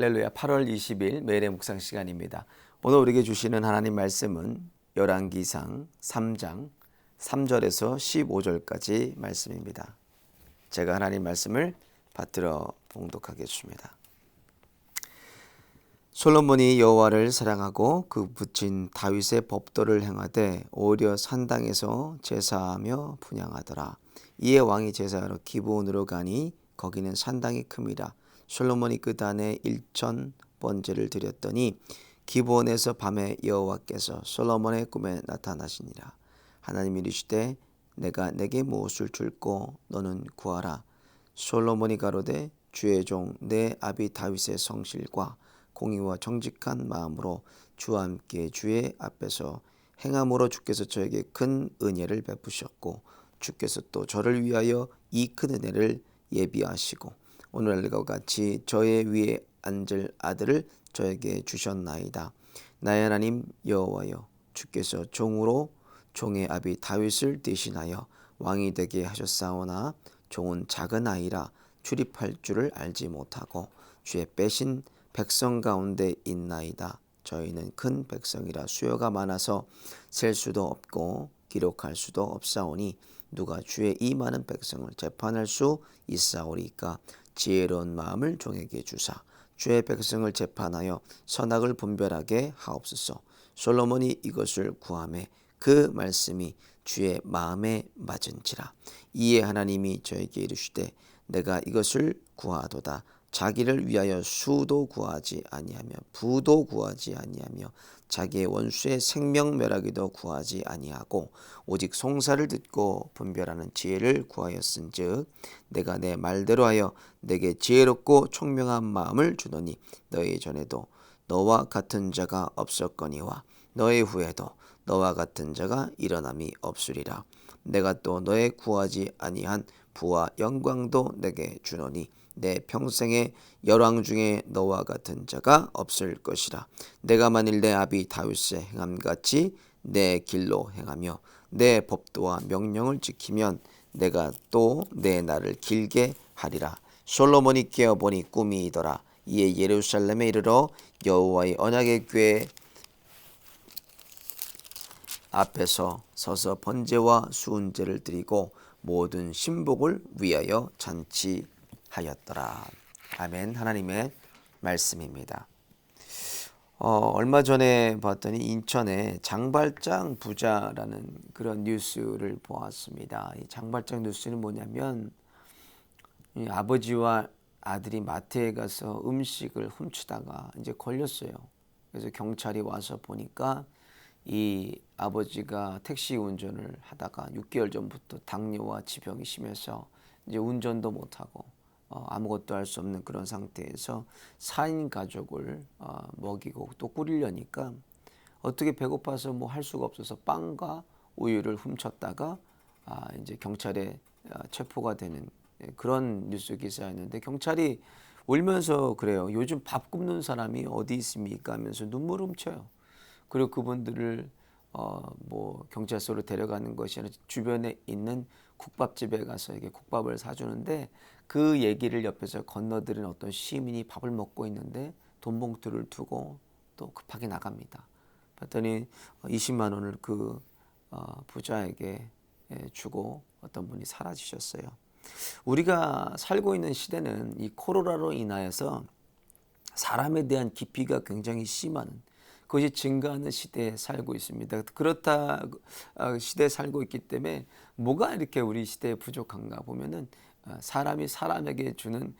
할렐루야. 8월 20일 매일의 묵상 시간입니다. 오늘 우리에게 주시는 하나님 말씀은 열왕기상 3장 3절에서 15절까지 말씀입니다. 제가 하나님 말씀을 받들어 봉독하겠습니다. 솔로몬이 여호와를 사랑하고 그 붙인 다윗의 법도를 행하되 오히려 산당에서 제사하며 분향하더라. 이에 왕이 제사하러 기브온으로 가니 거기는 산당이 큼이라. 솔로몬이 그 단에 1,000번제를 드렸더니 기브온에서 밤에 여호와께서 솔로몬의 꿈에 나타나시니라. 하나님이 이르시되 내가 내게 무엇을 줄꼬 너는 구하라. 솔로몬이 가로되 주의 종 내 아비 다윗의 성실과 공의와 정직한 마음으로 주와 함께 주의 앞에서 행함으로 주께서 저에게 큰 은혜를 베푸셨고 주께서 또 저를 위하여 이 큰 은혜를 예비하시고 오늘날과 같이 저의 위에 앉을 아들을 저에게 주셨나이다. 나의 하나님 여호와여, 주께서 종으로 종의 아비 다윗을 대신하여 왕이 되게 하셨사오나 종은 작은 아이라 출입할 줄을 알지 못하고 주의 빼신 백성 가운데 있나이다. 저희는 큰 백성이라 수요가 많아서 셀 수도 없고 기록할 수도 없사오니 누가 주의 이 많은 백성을 재판할 수 있사오리까. 지혜로운 마음을 종에게 주사 주의 백성을 재판하여 선악을 분별하게 하옵소서. 솔로몬이 이것을 구하매 그 말씀이 주의 마음에 맞은지라. 이에 하나님이 저에게 이르시되 내가 이것을 구하도다. 자기를 위하여 수도 구하지 아니하며 부도 구하지 아니하며 자기의 원수의 생명 멸하기도 구하지 아니하고 오직 송사를 듣고 분별하는 지혜를 구하였은즉 내가 내 말대로 하여 내게 지혜롭고 총명한 마음을 주노니 너희 전에도 너와 같은 자가 없었거니와 너의 후에도 너와 같은 자가 일어남이 없으리라. 내가 또 너의 구하지 아니한 부와 영광도 내게 주노니 내 평생의 열왕 중에 너와 같은 자가 없을 것이라. 내가 만일 내 아비 다윗의 행함같이 내 길로 행하며 내 법도와 명령을 지키면 내가 또 내 날을 길게 하리라. 솔로몬이 깨어보니 꿈이더라. 이에 예루살렘에 이르러 여호와의 언약의 궤 앞에서 서서 번제와 수은제를 드리고 모든 신복을 위하여 잔치하였더라. 아멘. 하나님의 말씀입니다. 얼마 전에 봤더니 인천에 장발장 부자라는 그런 뉴스를 보았습니다. 이 장발장 뉴스는 뭐냐면 이 아버지와 아들이 마트에 가서 음식을 훔치다가 이제 걸렸어요. 그래서 경찰이 와서 보니까 이 아버지가 택시 운전을 하다가 6개월 전부터 당뇨와 지병이 심해서 이제 운전도 못하고 아무것도 할 수 없는 그런 상태에서 4인 가족을 먹이고 또 꾸리려니까 어떻게 배고파서 뭐 할 수가 없어서 빵과 우유를 훔쳤다가 이제 경찰에 체포가 되는 그런 뉴스 기사였는데 경찰이 울면서 그래요. 요즘 밥 굶는 사람이 어디 있습니까 하면서 눈물을 훔쳐요. 그리고 그분들을 뭐 경찰서로 데려가는 것이 아니라 주변에 있는 국밥집에 가서 이게 국밥을 사주는데 그 얘기를 옆에서 건너들은 어떤 시민이 밥을 먹고 있는데 돈 봉투를 두고 또 급하게 나갑니다. 봤더니 20만 원을 그 부자에게 주고 어떤 분이 사라지셨어요. 우리가 살고 있는 시대는 이 코로나로 인하여서 사람에 대한 기피가 굉장히 심한 그것이 증가하는 시대에 살고 있습니다. 그렇다 시대에 살고 있기 때문에 뭐가 이렇게 우리 시대에 부족한가 보면은 사람이 사람에게 주는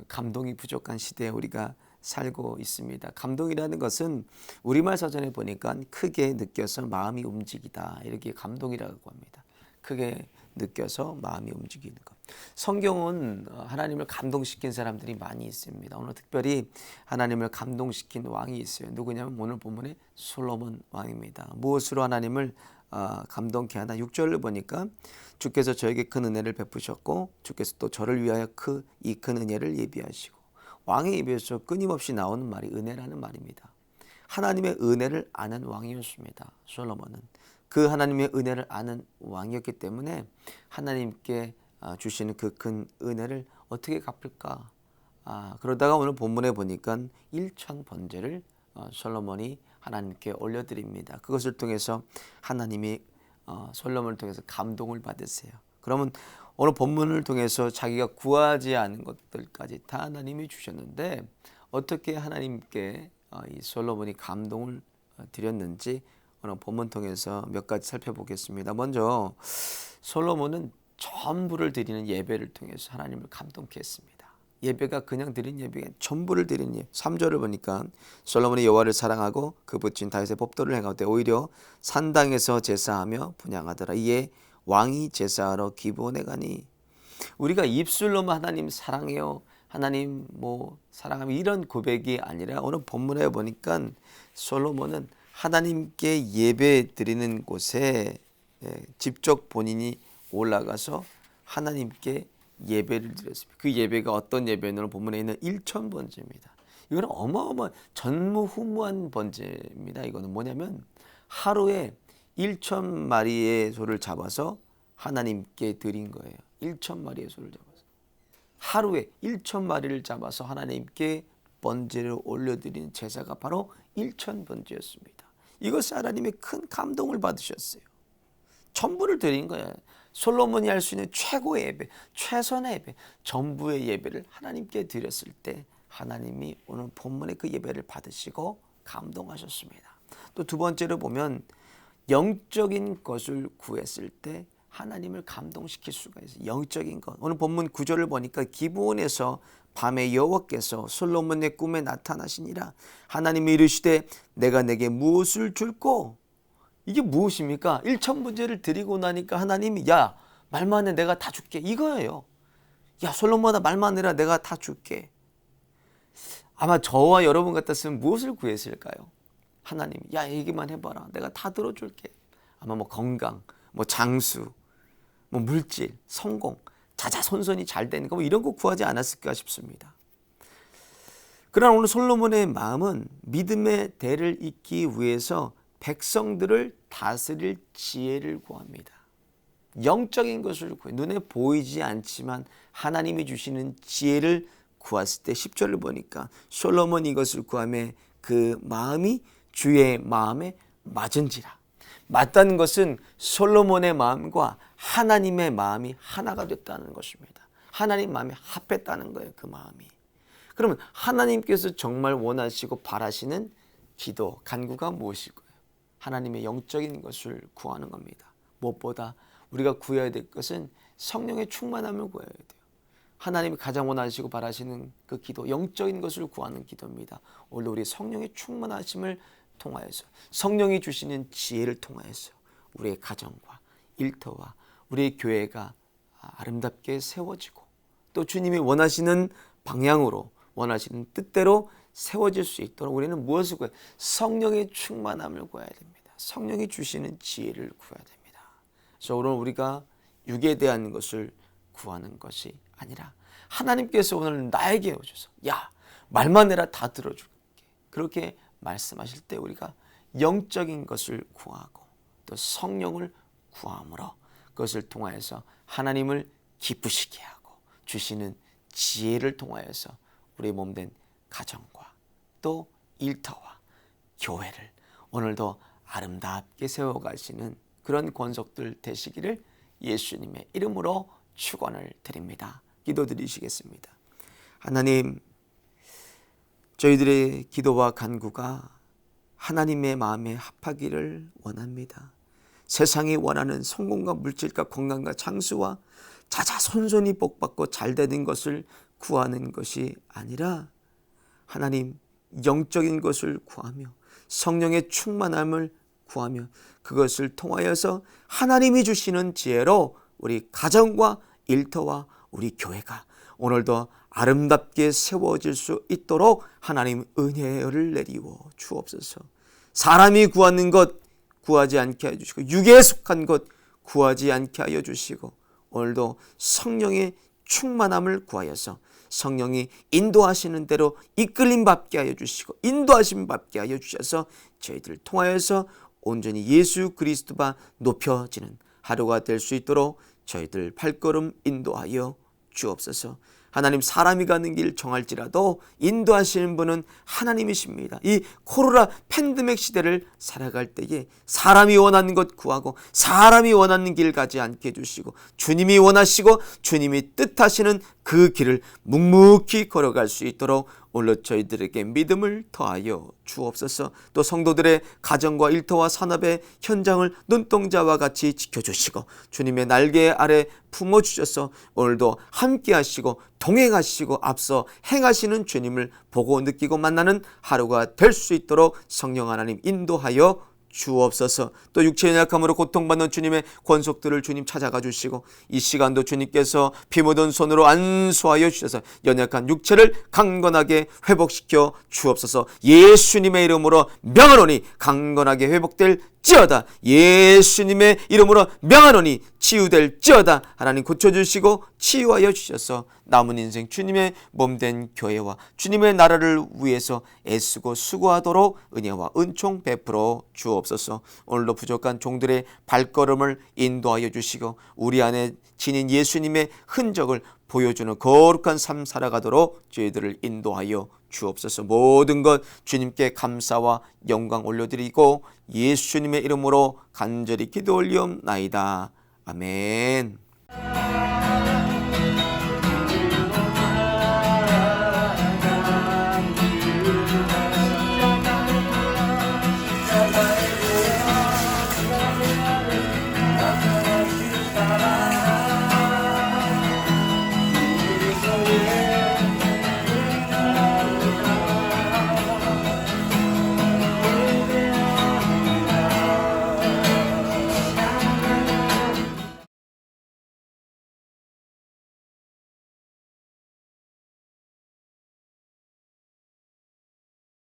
감동이 부족한 시대에 우리가 살고 있습니다. 감동이라는 것은 우리말 사전에 보니까 크게 느껴서 마음이 움직이다 이렇게 감동이라고 합니다. 크게 느껴서 마음이 움직이는 것. 성경은 하나님을 감동시킨 사람들이 많이 있습니다. 오늘 특별히 하나님을 감동시킨 왕이 있어요. 누구냐면 오늘 본문의 솔로몬 왕입니다. 무엇으로 하나님을 감동케 하나? 6절을 보니까 주께서 저에게 큰 은혜를 베푸셨고 주께서 또 저를 위하여 이 큰 은혜를 예비하시고 왕의 입에서 끊임없이 나오는 말이 은혜라는 말입니다. 하나님의 은혜를 아는 왕이었습니다. 솔로몬은. 그 하나님의 은혜를 아는 왕이었기 때문에 하나님께 주시는 그 큰 은혜를 어떻게 갚을까 그러다가 오늘 본문에 보니까 1천 번제를 솔로몬이 하나님께 올려드립니다. 그것을 통해서 하나님이 솔로몬을 통해서 감동을 받으세요. 그러면 오늘 본문을 통해서 자기가 구하지 않은 것들까지 다 하나님이 주셨는데 어떻게 하나님께 이 솔로몬이 감동을 드렸는지 오늘 본문 통해서 몇 가지 살펴보겠습니다. 먼저 솔로몬은 전부를 드리는 예배를 통해서 하나님을 감동케 했습니다. 예배가 그냥 드린 예배가 전부를 드린 예배. 3절을 보니까 솔로몬이 여호와를 사랑하고 그 부친 다윗의 법도를 행하되 오히려 산당에서 제사하며 분향하더라. 이에 왕이 제사하러 기브온에 가니. 우리가 입술로만 하나님 사랑해요, 하나님 뭐 사랑하며 이런 고백이 아니라 오늘 본문에 보니까 솔로몬은 하나님께 예배 드리는 곳에 직접 본인이 올라가서 하나님께 예배를 드렸습니다. 그 예배가 어떤 예배는 본문에 있는 1천 번제입니다. 이거는 어마어마한 전무후무한 번제입니다. 이거는 뭐냐면 하루에 1천 마리의 소를 잡아서 하나님께 드린 거예요. 1천 마리의 소를 잡아서 하루에 1천 마리를 잡아서 하나님께 번제를 올려드리는 제사가 바로 1천 번제였습니다. 이것을 하나님의 큰 감동을 받으셨어요. 전부를 드린 거예요. 솔로몬이 할 수 있는 최고의 예배, 최선의 예배, 전부의 예배를 하나님께 드렸을 때 하나님이 오늘 본문의 그 예배를 받으시고 감동하셨습니다. 또 두 번째로 보면 영적인 것을 구했을 때 하나님을 감동시킬 수가 있어요. 영적인 것. 오늘 본문 9절을 보니까 기브온에서 밤에 여호와께서 솔로몬의 꿈에 나타나시니라. 하나님이 이르시되 내가 내게 무엇을 줄꼬? 이게 무엇입니까? 1천 번제를 드리고 나니까 하나님이 야 말만 해 내가 다 줄게 이거예요. 야 솔로몬아 말만 해라 내가 다 줄게. 아마 저와 여러분 같았으면 무엇을 구했을까요? 하나님 야 얘기만 해봐라 내가 다 들어줄게. 아마 뭐 건강, 뭐 장수, 뭐 물질, 성공, 자자손손이 잘 되는 거 뭐 이런 거 구하지 않았을까 싶습니다. 그러나 오늘 솔로몬의 마음은 믿음의 대를 잇기 위해서 백성들을 다스릴 지혜를 구합니다. 영적인 것을 구해 눈에 보이지 않지만 하나님이 주시는 지혜를 구했을 때 10절을 보니까 솔로몬이 이것을 구하며 그 마음이 주의 마음에 맞은지라. 맞다는 것은 솔로몬의 마음과 하나님의 마음이 하나가 됐다는 것입니다. 하나님 마음이 합했다는 거예요. 그 마음이. 그러면 하나님께서 정말 원하시고 바라시는 기도, 간구가 무엇일까요? 하나님의 영적인 것을 구하는 겁니다. 무엇보다 우리가 구해야 될 것은 성령의 충만함을 구해야 돼요. 하나님이 가장 원하시고 바라시는 그 기도, 영적인 것을 구하는 기도입니다. 오늘 우리 성령의 충만하심을 통하여서 성령이 주시는 지혜를 통하여서 우리의 가정과 일터와 우리의 교회가 아름답게 세워지고 또 주님이 원하시는 방향으로 원하시는 뜻대로 세워질 수 있도록 우리는 무엇을 구해야? 성령의 충만함을 구해야 됩니다. 성령이 주시는 지혜를 구해야 됩니다. 그래서 오늘 우리가 육에 대한 것을 구하는 것이 아니라 하나님께서 오늘 나에게 오셔서 야 말만 해라 다 들어줄게 그렇게 말씀하실 때 우리가 영적인 것을 구하고 또 성령을 구함으로 그것을 통하여서 하나님을 기쁘시게 하고 주시는 지혜를 통하여서 우리의 몸된 가정과 또 일터와 교회를 오늘도 아름답게 세워가시는 그런 권속들 되시기를 예수님의 이름으로 축원을 드립니다. 기도드리시겠습니다. 하나님, 저희들의 기도와 간구가 하나님의 마음에 합하기를 원합니다. 세상이 원하는 성공과 물질과 건강과 장수와 자자손손이 복받고 잘되는 것을 구하는 것이 아니라 하나님 영적인 것을 구하며 성령의 충만함을 구하며 그것을 통하여서 하나님이 주시는 지혜로 우리 가정과 일터와 우리 교회가 오늘도 아름답게 세워질 수 있도록 하나님 은혜를 내리워 주옵소서. 사람이 구하는 것 구하지 않게 하여 주시고 육에 속한 것 구하지 않게 하여 주시고 오늘도 성령의 충만함을 구하여서 성령이 인도하시는 대로 이끌림 받게 하여 주시고 인도하심 받게 하여 주셔서 저희들 통하여서 온전히 예수 그리스도가 높여지는 하루가 될 수 있도록 저희들 발걸음 인도하여 주옵소서. 하나님, 사람이 가는 길 정할지라도 인도하시는 분은 하나님이십니다. 이 코로나 팬데믹 시대를 살아갈 때에 사람이 원하는 것 구하고 사람이 원하는 길 가지 않게 해주시고, 주님이 원하시고 주님이 뜻하시는 그 길을 묵묵히 걸어갈 수 있도록 오늘 저희들에게 믿음을 더하여 주옵소서. 또 성도들의 가정과 일터와 산업의 현장을 눈동자와 같이 지켜주시고 주님의 날개 아래 품어주셔서 오늘도 함께 하시고 동행하시고 앞서 행하시는 주님을 보고 느끼고 만나는 하루가 될 수 있도록 성령 하나님 인도하여 주옵소서. 또 육체의 약함으로 고통받는 주님의 권속들을 주님 찾아가 주시고, 이 시간도 주님께서 피 묻은 손으로 안수하여 주셔서 연약한 육체를 강건하게 회복시켜 주옵소서. 예수님의 이름으로 명하노니 강건하게 회복될지어다. 예수님의 이름으로 명하노니 치유될지어다. 하나님 고쳐주시고 치유하여 주셔서 남은 인생 주님의 몸된 교회와 주님의 나라를 위해서 애쓰고 수고하도록 은혜와 은총 베풀어 주옵소서. 오늘도 부족한 종들의 발걸음을 인도하여 주시고 우리 안에 지닌 예수님의 흔적을 보여주는 거룩한 삶 살아가도록 저희들을 인도하여 주옵소서. 모든 것 주님께 감사와 영광 올려드리고 예수님의 이름으로 간절히 기도 올리옵나이다. 아멘.